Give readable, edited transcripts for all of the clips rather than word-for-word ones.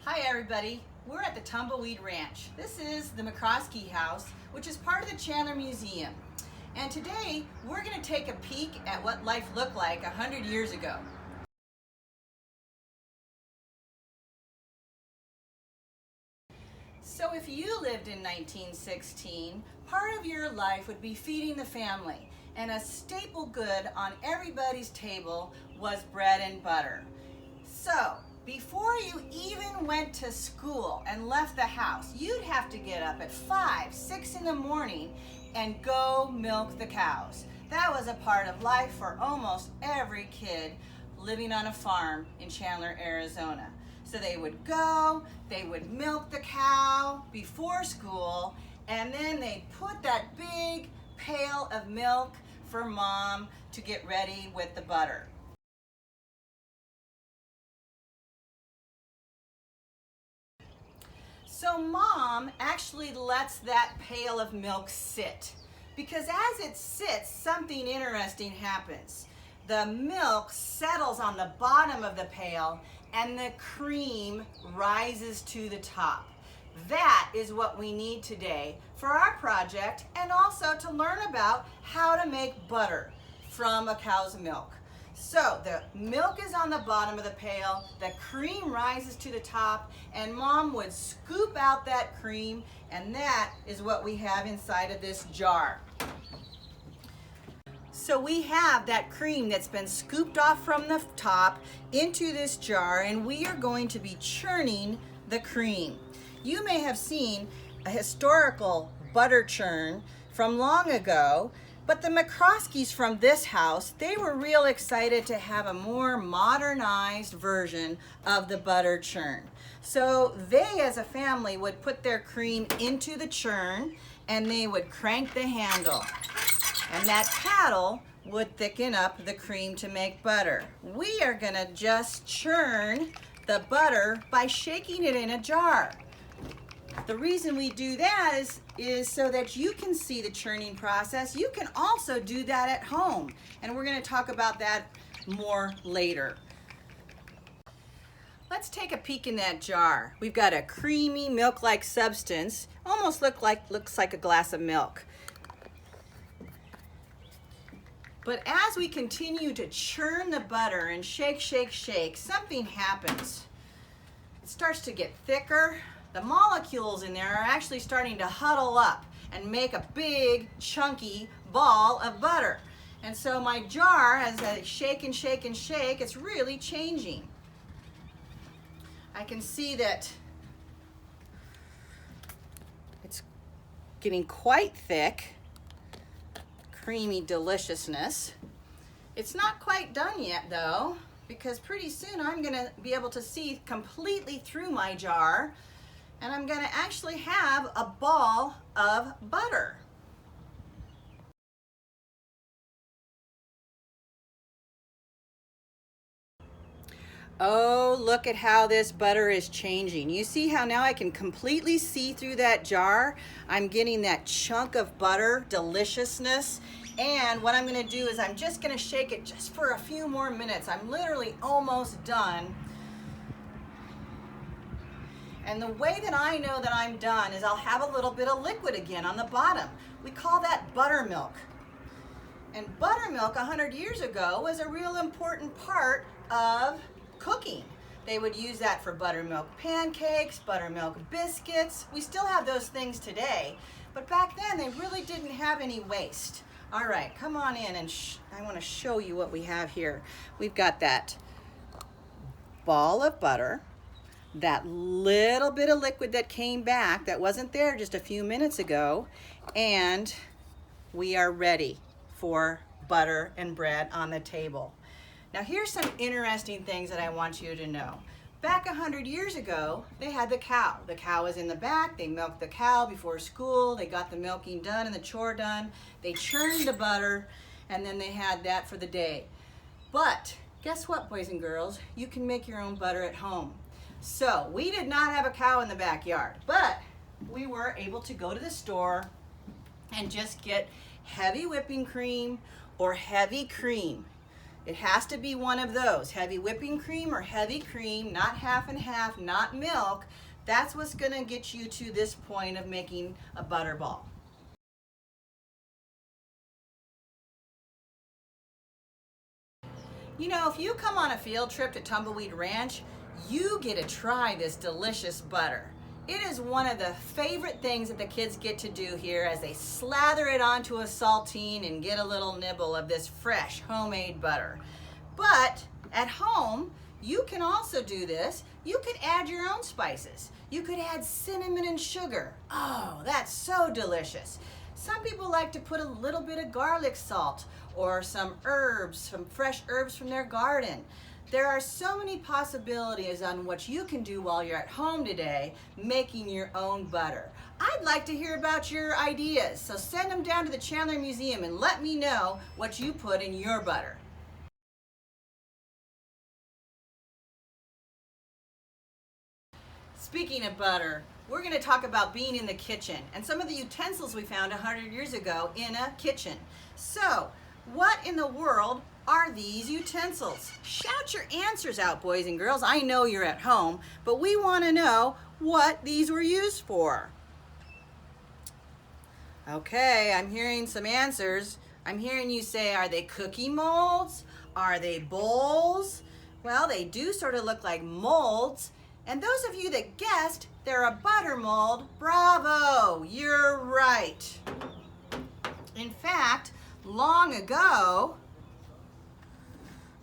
Hi everybody, we're at the Tumbleweed Ranch. This is the McCroskey House, which is part of the Chandler Museum. And today we're going to take a peek at what life looked like 100 years ago. So if you lived in 1916, part of your life would be feeding the family, and a staple good on everybody's table was bread and butter. So before you even went to school and left the house, you'd have to get up at 5, 6 in the morning and go milk the cows. That was a part of life for almost every kid living on a farm in Chandler, Arizona. So they would go, they would milk the cow before school, and then they'd put that big pail of milk for mom to get ready with the butter. So mom actually lets that pail of milk sit, because as it sits, something interesting happens. The milk settles on the bottom of the pail and the cream rises to the top. That is what we need today for our project, and also to learn about how to make butter from a cow's milk. So the milk is on the bottom of the pail, the cream rises to the top, and mom would scoop out that cream, and that is what we have inside of this jar. So we have that cream that's been scooped off from the top into this jar, and we are going to be churning the cream. You may have seen a historical butter churn from long ago, but the McCroskeys from this house, they were real excited to have a more modernized version of the butter churn. So they, as a family, would put their cream into the churn and they would crank the handle. And that paddle would thicken up the cream to make butter. We are gonna just churn the butter by shaking it in a jar. The reason we do that is so that you can see the churning process. You can also do that at home, and we're going to talk about that more later. Let's take a peek in that jar. We've got a creamy milk-like substance, almost looks like a glass of milk. But as we continue to churn the butter and shake, shake, shake, something happens. It starts to get thicker. The molecules in there are actually starting to huddle up and make a big, chunky ball of butter. And so my jar, as I shake and shake and shake, it's really changing. I can see that it's getting quite thick, creamy deliciousness. It's not quite done yet though, because pretty soon I'm gonna be able to see completely through my jar, and I'm going to actually have a ball of butter. Oh, look at how this butter is changing. You see how now I can completely see through that jar? I'm getting that chunk of butter deliciousness. And what I'm going to do is I'm just going to shake it just for a few more minutes. I'm literally almost done. And the way that I know that I'm done is I'll have a little bit of liquid again on the bottom. We call that buttermilk. And buttermilk 100 years ago was a real important part of cooking. They would use that for buttermilk pancakes, buttermilk biscuits. We still have those things today, but back then they really didn't have any waste. All right, come on in, and I want to show you what we have here. We've got that ball of butter, that little bit of liquid that came back that wasn't there just a few minutes ago, and we are ready for butter and bread on the table. Now here's some interesting things that I want you to know. Back 100 years ago, they had the cow. The cow was in the back. They milked the cow before school. They got the milking done and the chore done. They churned the butter, and then they had that for the day. But guess what, boys and girls? You can make your own butter at home. So we did not have a cow in the backyard, but we were able to go to the store and just get heavy whipping cream or heavy cream. It has to be one of those, heavy whipping cream or heavy cream, not half and half, not milk. That's what's gonna get you to this point of making a butterball. You know, if you come on a field trip to Tumbleweed Ranch, you get to try this delicious butter. It is one of the favorite things that the kids get to do here as they slather it onto a saltine and get a little nibble of this fresh homemade butter. But at home, you can also do this. You could add your own spices. You could add cinnamon and sugar. Oh, that's so delicious. Some people like to put a little bit of garlic salt or some herbs, some fresh herbs from their garden. There are so many possibilities on what you can do while you're at home today making your own butter. I'd like to hear about your ideas, so send them down to the Chandler Museum and let me know what you put in your butter. Speaking of butter, we're going to talk about being in the kitchen and some of the utensils we found 100 years ago in a kitchen. So, what in the world are these utensils? Shout your answers out, boys and girls. I know you're at home, but we want to know what these were used for. Okay, I'm hearing some answers. I'm hearing you say, are they cookie molds? Are they bowls? Well, they do sort of look like molds. And those of you that guessed they're a butter mold, bravo, you're right. In fact, long ago,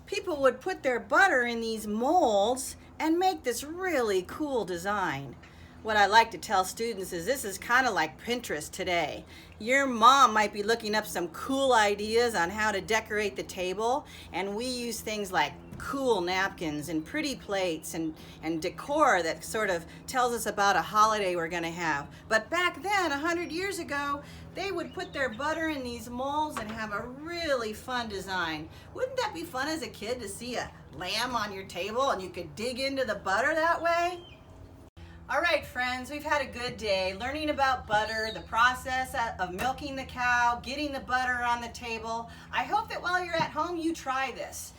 people would put their butter in these molds and make this really cool design. What I like to tell students is this is kind of like Pinterest today. Your mom might be looking up some cool ideas on how to decorate the table, and we use things like cool napkins and pretty plates and decor that sort of tells us about a holiday we're going to have. But back then, 100 years ago, they would put their butter in these molds and have a really fun design. Wouldn't that be fun as a kid to see a lamb on your table and you could dig into the butter that way? All right, friends, we've had a good day learning about butter, the process of milking the cow, getting the butter on the table. I hope that while you're at home, you try this.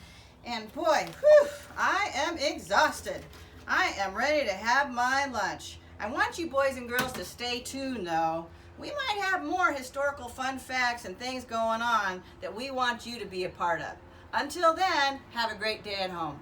And boy, whew, I am exhausted. I am ready to have my lunch. I want you boys and girls to stay tuned though. We might have more historical fun facts and things going on that we want you to be a part of. Until then, have a great day at home.